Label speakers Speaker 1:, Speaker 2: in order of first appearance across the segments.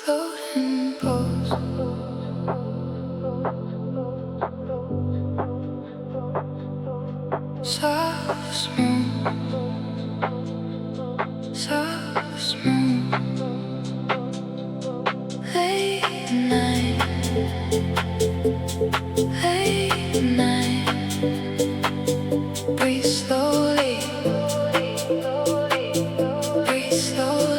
Speaker 1: floating pose. Soft, smooth, soft, smooth. Late night, late night. Breathe slowly, breathe slowly.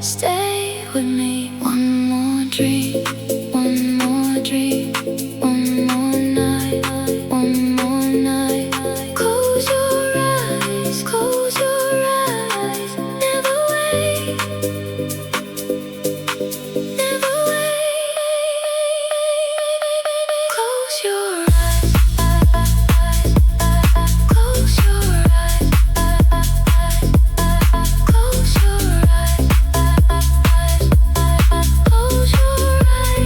Speaker 1: Stay with me. One more dream, one more dream, one more night, one more night. Close your eyes, close your eyes. Never wait, never wait. Close your eyes, close your eyes, close your eyes. Close your eyes.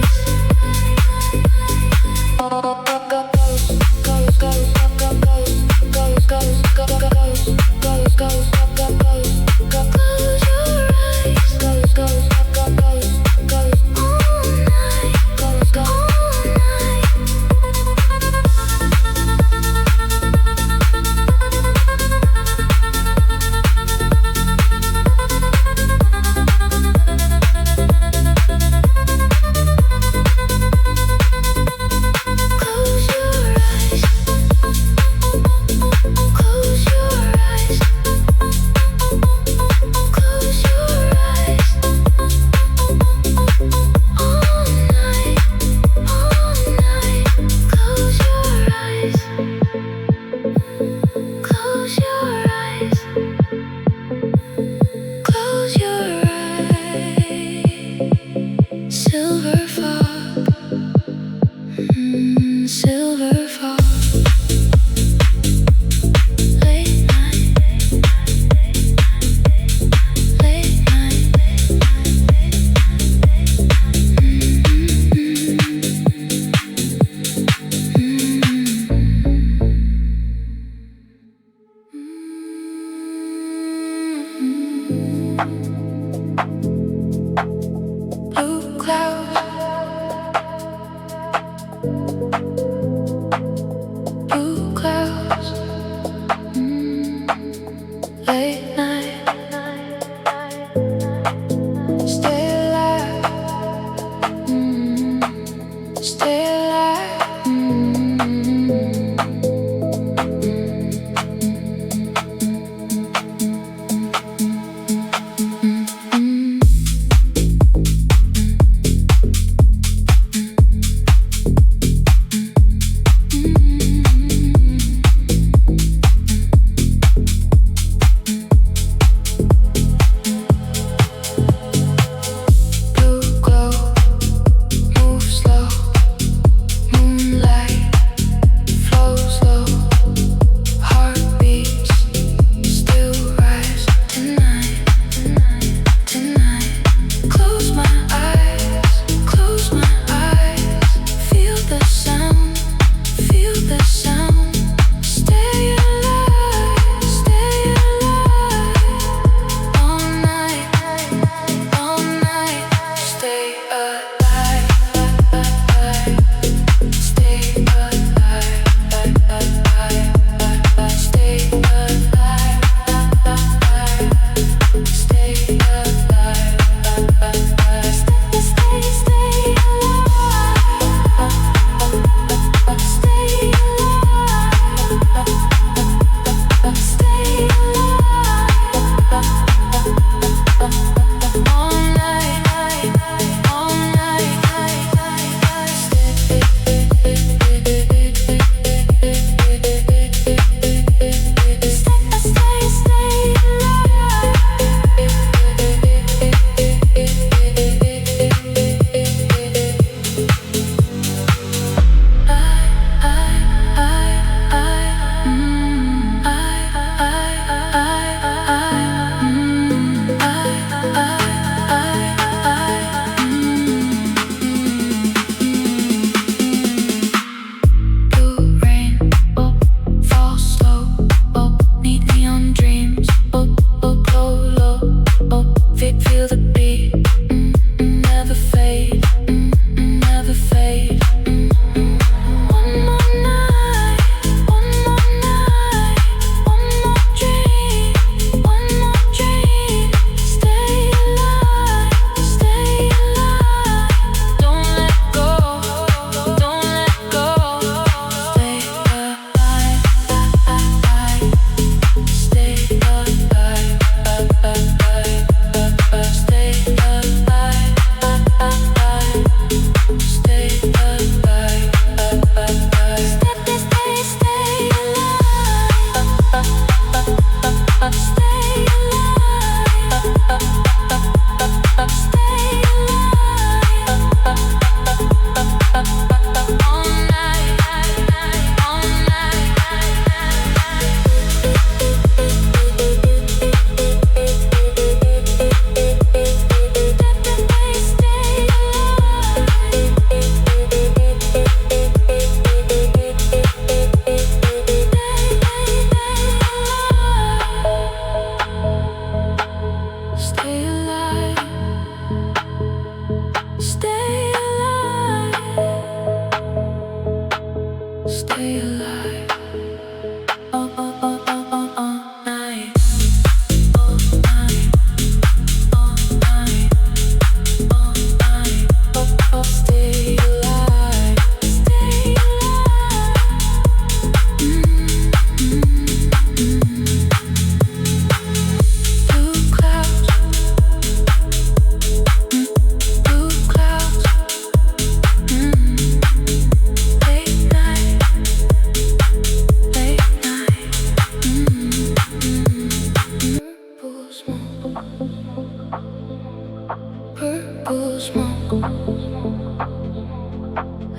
Speaker 1: purple smoke.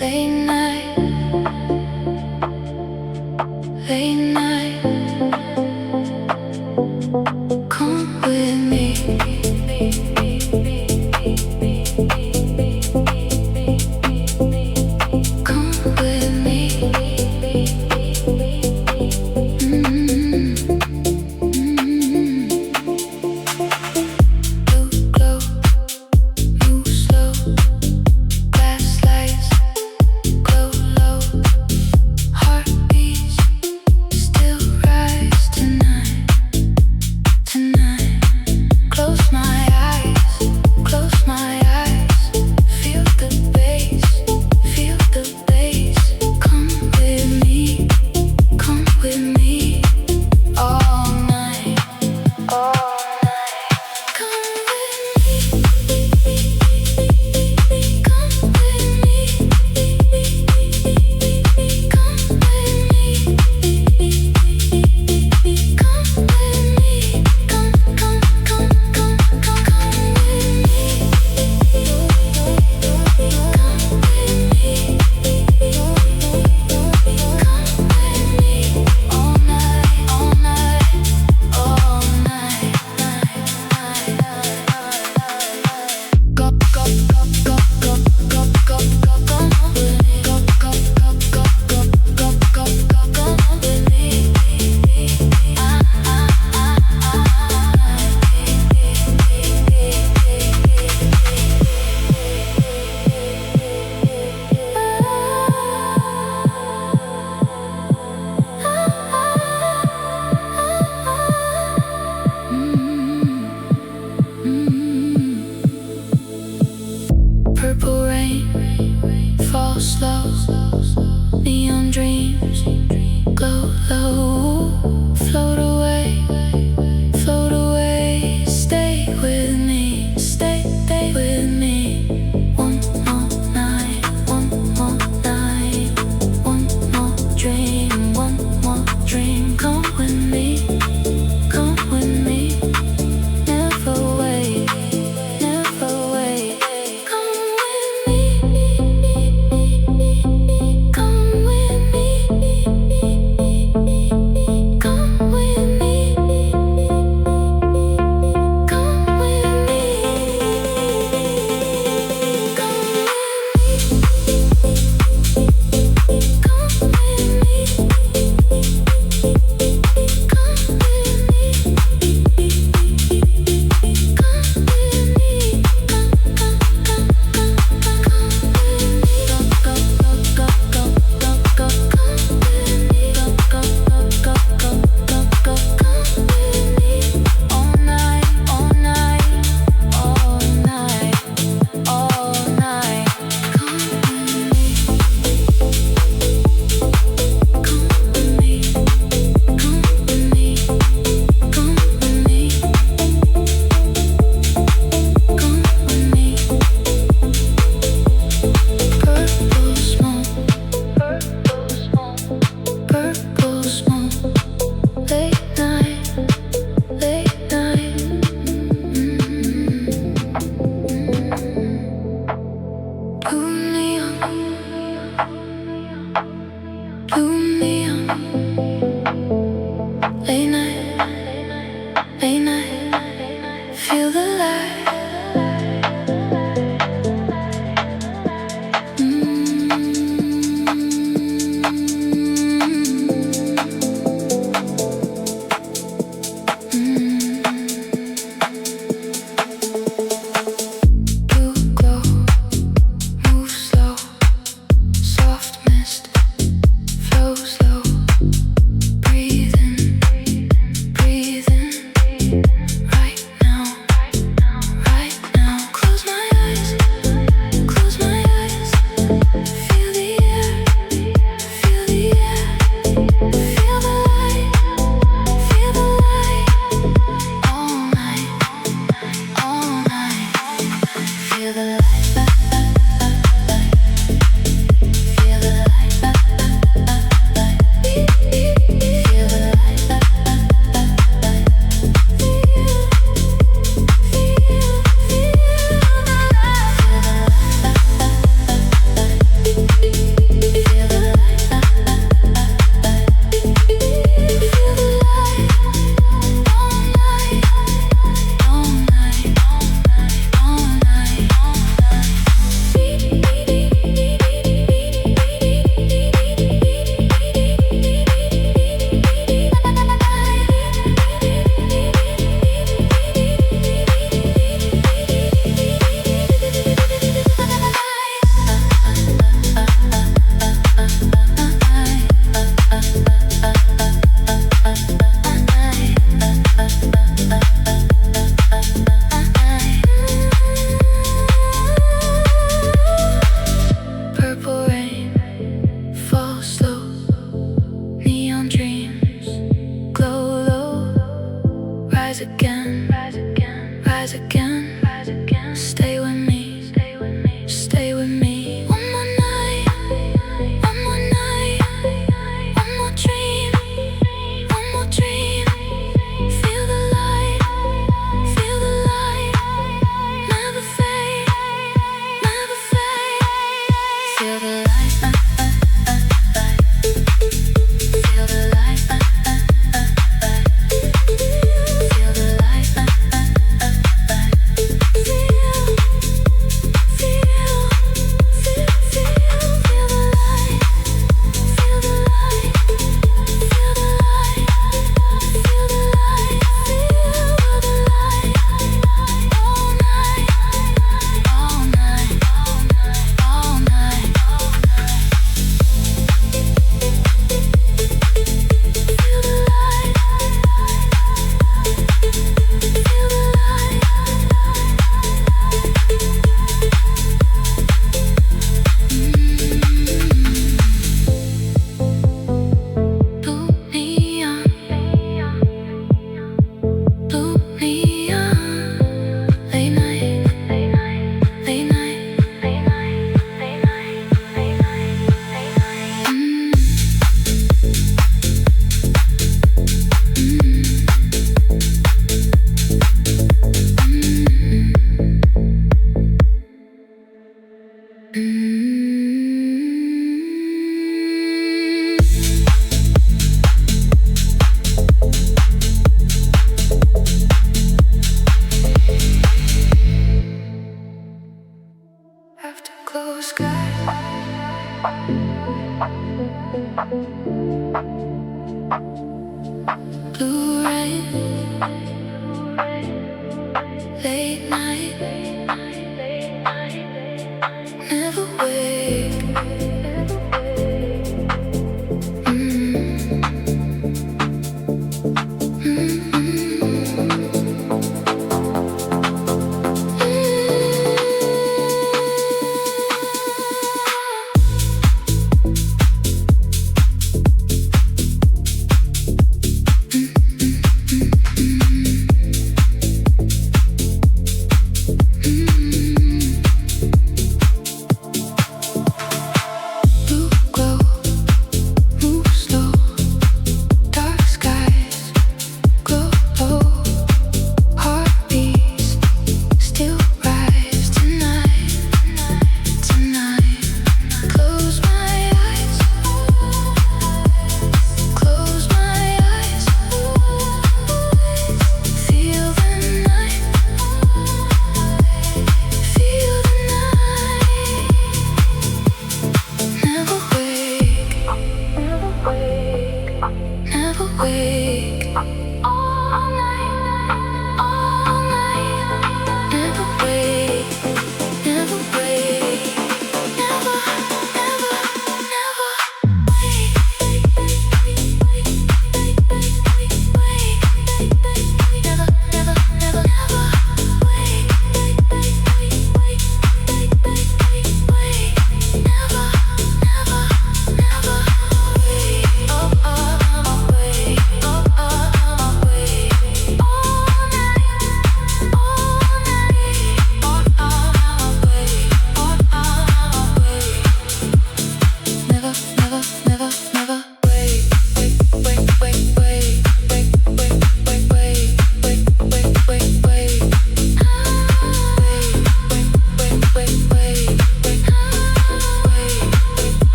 Speaker 1: Late night, late night. Come with me. Come with me. Blue glow, move slow. Basslines, glow low. Heartbeats still rise tonight, tonight. Close my eyes, close my eyes. Feel the bass, feel the bass. Come with me, come with me. All night, all night. Come with me, come with me, come with me, come with me, come, come, come, come, come, come with me, come with me, come with me, all night, all night, all night, night, night. Go, go, go, go, go, go, go, go, go with me. Go, go, go, go, go, go, go, go, go with me. Purple rain falls slow. Neon dreams glow low. Float away. Stay with me, stay with me. One more night, one more night, one more dream, one more dream. Come with me, come with me. Never wait, never wait. Come with me, come with me, come with me, come with all night, all night, all night, all night. Come with me, come with me, come with me, come with me, come with me. Purple smoke, purple smoke. Late night, late night. Blue neon, blue neon. Late night, late night. Feel the light. Blue glow, move slow. Soft mist flows low. Breathe in, right now, right Stay with me, stay with me. One more night, one more night, one more dream, one more dream. Feel the light, never fade, never fade. Feel the light, feel the light, feel the light. After close skies, blue rain, late night, never wake.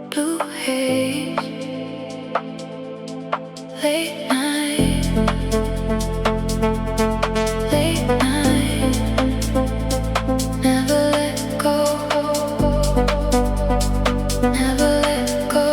Speaker 1: blue haze, late night, late night, never let go, never let go.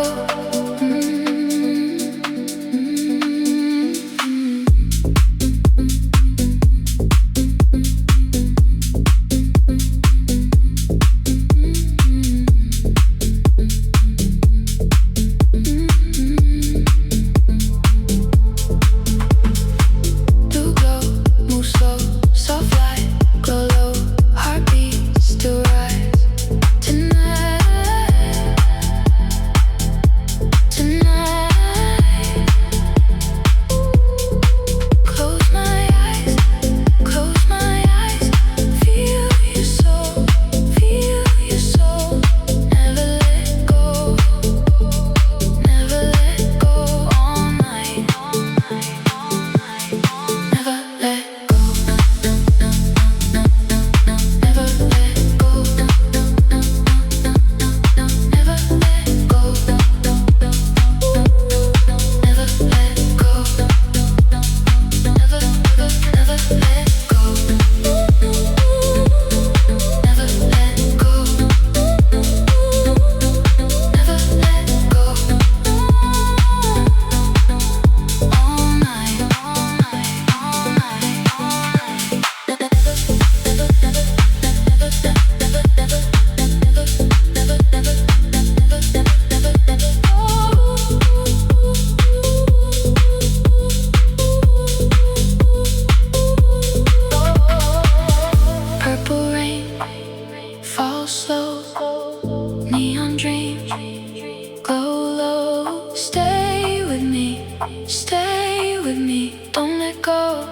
Speaker 1: Stay with me, don't let go,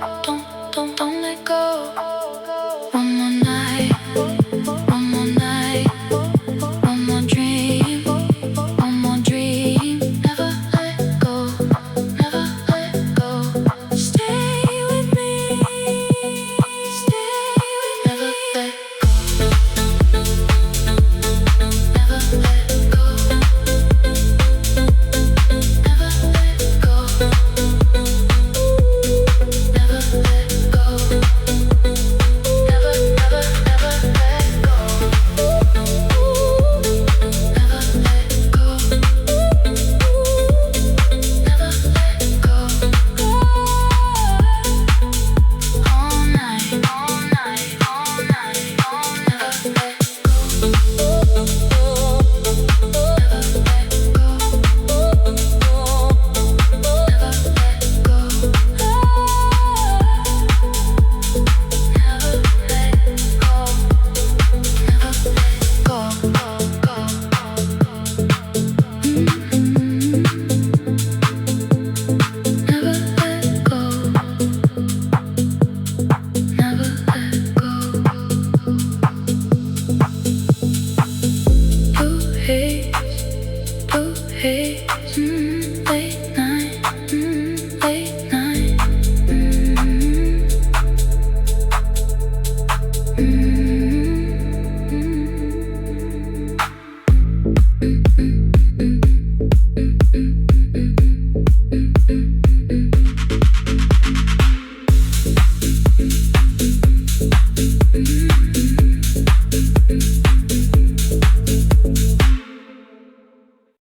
Speaker 1: don't let go. One more night, one more night, one more dream, one more dream. Never let go, never let go. Stay with me, stay with me. Never let go, never let go. Blue haze,